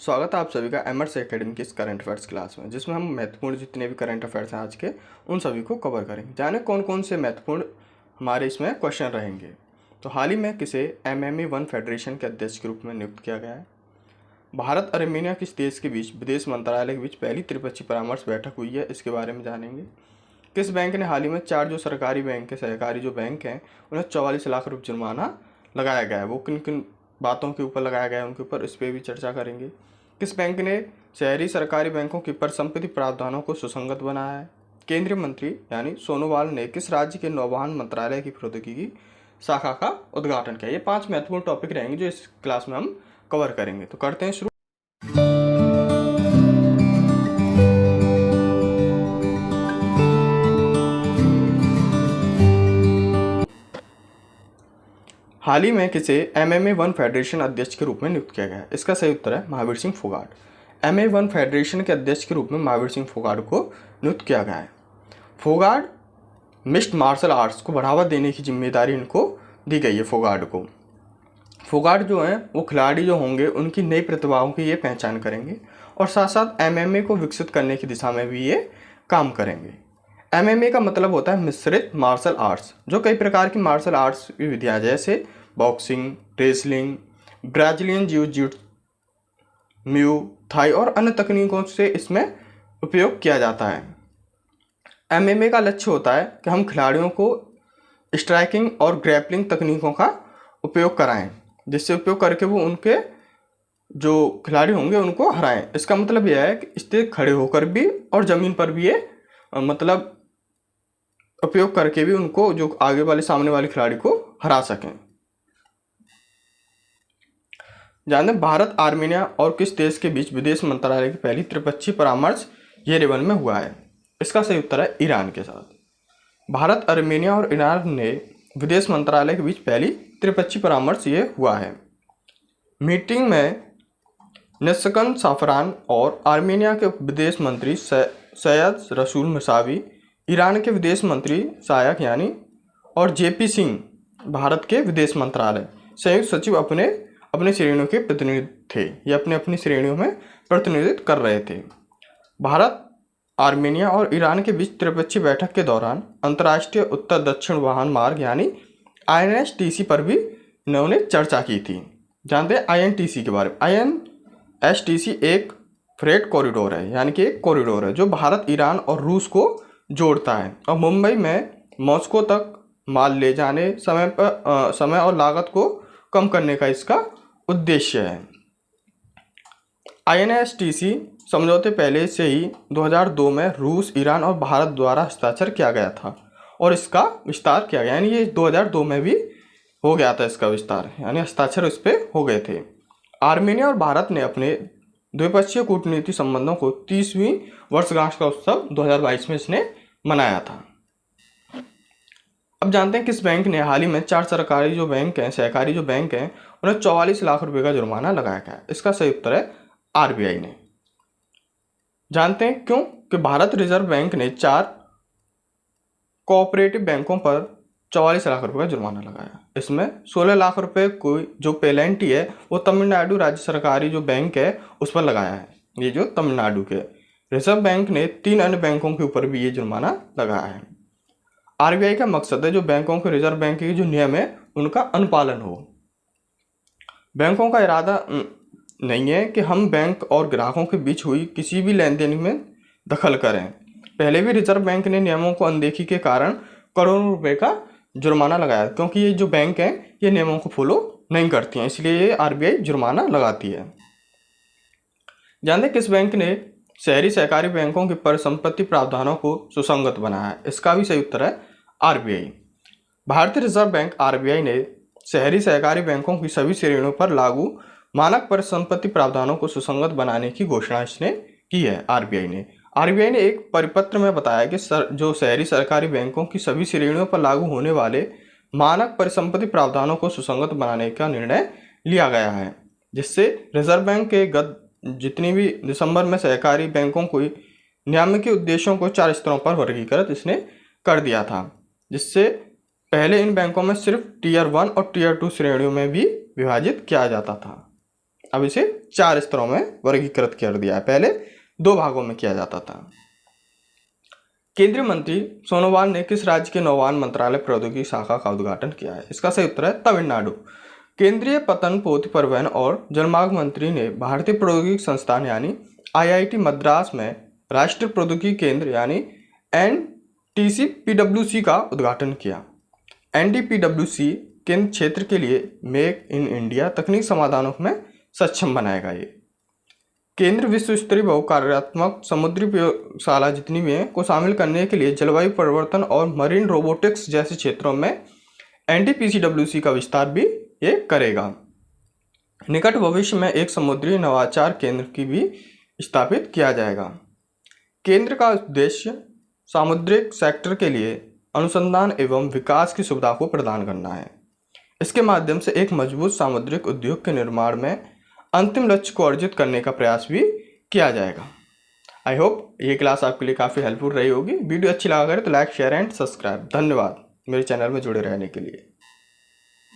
स्वागत है आप सभी का एमर्स एकेडमी की इस करंट अफेयर्स क्लास में, जिसमें हम महत्वपूर्ण जितने भी करंट अफेयर्स हैं आज के, उन सभी को कवर करेंगे। जाने कौन कौन से महत्वपूर्ण हमारे इसमें क्वेश्चन रहेंगे। तो हाल ही में किसे MMA 1 फेडरेशन के अध्यक्ष के रूप में नियुक्त किया गया है। भारत और आर्मेनिया किस देश के बीच विदेश मंत्रालय के बीच पहली त्रिपक्षीय परामर्श बैठक हुई है, इसके बारे में जानेंगे। किस बैंक ने हाल ही में 4 जो सरकारी बैंक के सहकारी जो बैंक हैं उन्हें 44 लाख रुपये जुर्माना लगाया गया है, वो किन किन बातों के ऊपर लगाया गया है उनके ऊपर, इस पर भी चर्चा करेंगे। किस बैंक ने शहरी सरकारी बैंकों की परिसंपत्ति प्रावधानों को सुसंगत बनाया है। केंद्रीय मंत्री यानी सोनोवाल ने किस राज्य के नौवहन मंत्रालय की प्रौद्योगिकी शाखा का उद्घाटन किया। ये 5 महत्वपूर्ण टॉपिक रहेंगे जो इस क्लास में हम कवर करेंगे। तो करते हैं शुरू। हाल ही में किसे MMA 1 फेडरेशन अध्यक्ष के रूप में नियुक्त किया गया है। इसका सही उत्तर है महावीर सिंह फोगाट। MMA 1 फेडरेशन के अध्यक्ष के रूप में महावीर सिंह फोगाट को नियुक्त किया गया है। फोगाट मिक्स्ड मार्शल आर्ट्स को बढ़ावा देने की जिम्मेदारी इनको दी गई है। फोगाट जो हैं वो खिलाड़ी जो होंगे उनकी नई प्रतिभाओं की ये पहचान करेंगे और साथ साथ MMA को विकसित करने की दिशा में भी ये काम करेंगे। MMA का मतलब होता है मिश्रित मार्शल आर्ट्स, जो कई प्रकार की मार्शल आर्ट्स की विधियाँ जैसे boxing, wrestling, Brazilian jiu jitsu, Muay Thai और अन्य तकनीकों से इसमें उपयोग किया जाता है। MMA का लक्ष्य होता है कि हम खिलाड़ियों को स्ट्राइकिंग और ग्रैपलिंग तकनीकों का उपयोग कराएं, जिससे उपयोग करके वो उनके जो खिलाड़ी होंगे उनको हराएं। इसका मतलब यह है कि स्थिर खड़े होकर भी और ज़मीन पर भी ये मतलब उपयोग करके भी उनको जो आगे वाले सामने वाले खिलाड़ी को हरा सकें। जाने भारत, आर्मेनिया और किस देश के बीच विदेश मंत्रालय की पहली त्रिपक्षीय परामर्श येरेवन में हुआ है। इसका सही उत्तर है ईरान के साथ। भारत, आर्मेनिया और ईरान ने विदेश मंत्रालय के बीच पहली त्रिपक्षीय परामर्श ये हुआ है। मीटिंग में नस्कन साफरान और आर्मेनिया के विदेश मंत्री सैयद रसूल मुसावी, ईरान के विदेश मंत्री शायक यानी और JP सिंह, भारत के विदेश मंत्रालय संयुक्त सचिव अपने श्रेणियों के प्रतिनिधि थे। ये अपनी श्रेणियों में प्रतिनिधित्व कर रहे थे। भारत, आर्मेनिया और ईरान के बीच त्रिपक्षीय बैठक के दौरान अंतर्राष्ट्रीय उत्तर दक्षिण वाहन मार्ग यानी INSTC पर भी उन्होंने चर्चा की थी। जानते हैं INTC के बारे में। INSTC एक फ्रेट कॉरिडोर है, यानी कि एक कॉरिडोर है जो भारत, ईरान और रूस को जोड़ता है और मुंबई में मॉस्को तक माल ले जाने समय और लागत को कम करने का इसका उद्देश्य है। INSTC समझौते पहले से ही 2002 में रूस, ईरान और भारत द्वारा हस्ताक्षर किया गया था और इसका विस्तार किया गया, यानी ये 2002 में भी हो गया था इसका विस्तार, यानी हस्ताक्षर इस पर हो गए थे। आर्मेनिया और भारत ने अपने द्विपक्षीय कूटनीति संबंधों को 30वीं वर्षगांठ का उत्सव 2022 में इसने मनाया था। अब जानते हैं किस बैंक ने हाल ही में 4 सरकारी जो बैंक हैं, सहकारी जो बैंक हैं, उन्हें 44 लाख रुपए का जुर्माना लगाया गया। इसका सही उत्तर है RBI ने। जानते हैं क्यों कि भारत रिजर्व बैंक ने 4 कोऑपरेटिव बैंकों पर 44 लाख रुपए का जुर्माना लगाया। इसमें 16 लाख रुपए को जो पेनल्टी है वो तमिलनाडु राज्य सरकारी जो बैंक है उस पर लगाया है। ये जो तमिलनाडु के रिजर्व बैंक ने 3 अन्य बैंकों के ऊपर भी ये जुर्माना लगाया है। RBI का मकसद है जो बैंकों के रिजर्व बैंक के जो नियम है उनका अनुपालन हो। बैंकों का इरादा नहीं है कि हम बैंक और ग्राहकों के बीच हुई किसी भी लेन देन में दखल करें। पहले भी रिजर्व बैंक ने नियमों को अनदेखी के कारण करोड़ों रुपए का जुर्माना लगाया, क्योंकि ये जो बैंक हैं ये नियमों को फॉलो नहीं करती हैं, इसलिए ये RBI जुर्माना लगाती है। जानते किस बैंक ने शहरी सहकारी बैंकों के परिसंपत्ति प्रावधानों को सुसंगत बनाया है। इसका भी सही उत्तर है RBI। भारतीय रिजर्व बैंक RBI ने शहरी सहकारी बैंकों की सभी श्रेणियों पर लागू मानक परिसंपत्ति प्रावधानों को सुसंगत बनाने की घोषणा इसने की है। RBI ने एक परिपत्र में बताया कि जो शहरी सरकारी बैंकों की सभी श्रेणियों पर लागू होने वाले मानक परिसंपत्ति प्रावधानों को सुसंगत बनाने का निर्णय लिया गया है, जिससे रिजर्व बैंक के जितनी भी दिसंबर में सहकारी बैंकों को नियामकीय उद्देश्यों को 4 स्तरों पर वर्गीकृत इसने कर दिया था, जिससे पहले इन बैंकों में सिर्फ Tier 1 और Tier 2 श्रेणियों में भी विभाजित किया जाता था। अब इसे 4 स्तरों में वर्गीकृत कर दिया है, पहले 2 भागों में किया जाता था। केंद्रीय मंत्री सोनोवाल ने किस राज्य के नौवान मंत्रालय प्रौद्योगिकी शाखा का उद्घाटन किया है? इसका सही उत्तर है तमिलनाडु। केंद्रीय पतन, पोत, परिवहन और जलमार्ग मंत्री ने भारतीय प्रौद्योगिकी संस्थान यानी IIT मद्रास में राष्ट्रीय प्रौद्योगिकी केंद्र यानी NTPWC का उद्घाटन किया। NTPWC केंद्र क्षेत्र के लिए मेक इन इंडिया तकनीक समाधानों में सक्षम बनाएगा। ये केंद्र विश्व स्तरीय बहुकार्यात्मक समुद्री प्रयोगशाला जितनी भी हैं को शामिल करने के लिए जलवायु परिवर्तन और मरीन रोबोटिक्स जैसे क्षेत्रों में NTPCWC का विस्तार भी ये करेगा। निकट भविष्य में एक समुद्री नवाचार केंद्र की भी स्थापित किया जाएगा। केंद्र का उद्देश्य सामुद्रिक सेक्टर के लिए अनुसंधान एवं विकास की सुविधा को प्रदान करना है। इसके माध्यम से एक मजबूत सामुद्रिक उद्योग के निर्माण में अंतिम लक्ष्य को अर्जित करने का प्रयास भी किया जाएगा। आई होप ये क्लास आपके लिए काफ़ी हेल्पफुल रही होगी। वीडियो अच्छी लगा करे तो लाइक, शेयर एंड सब्सक्राइब। धन्यवाद मेरे चैनल में जुड़े रहने के लिए।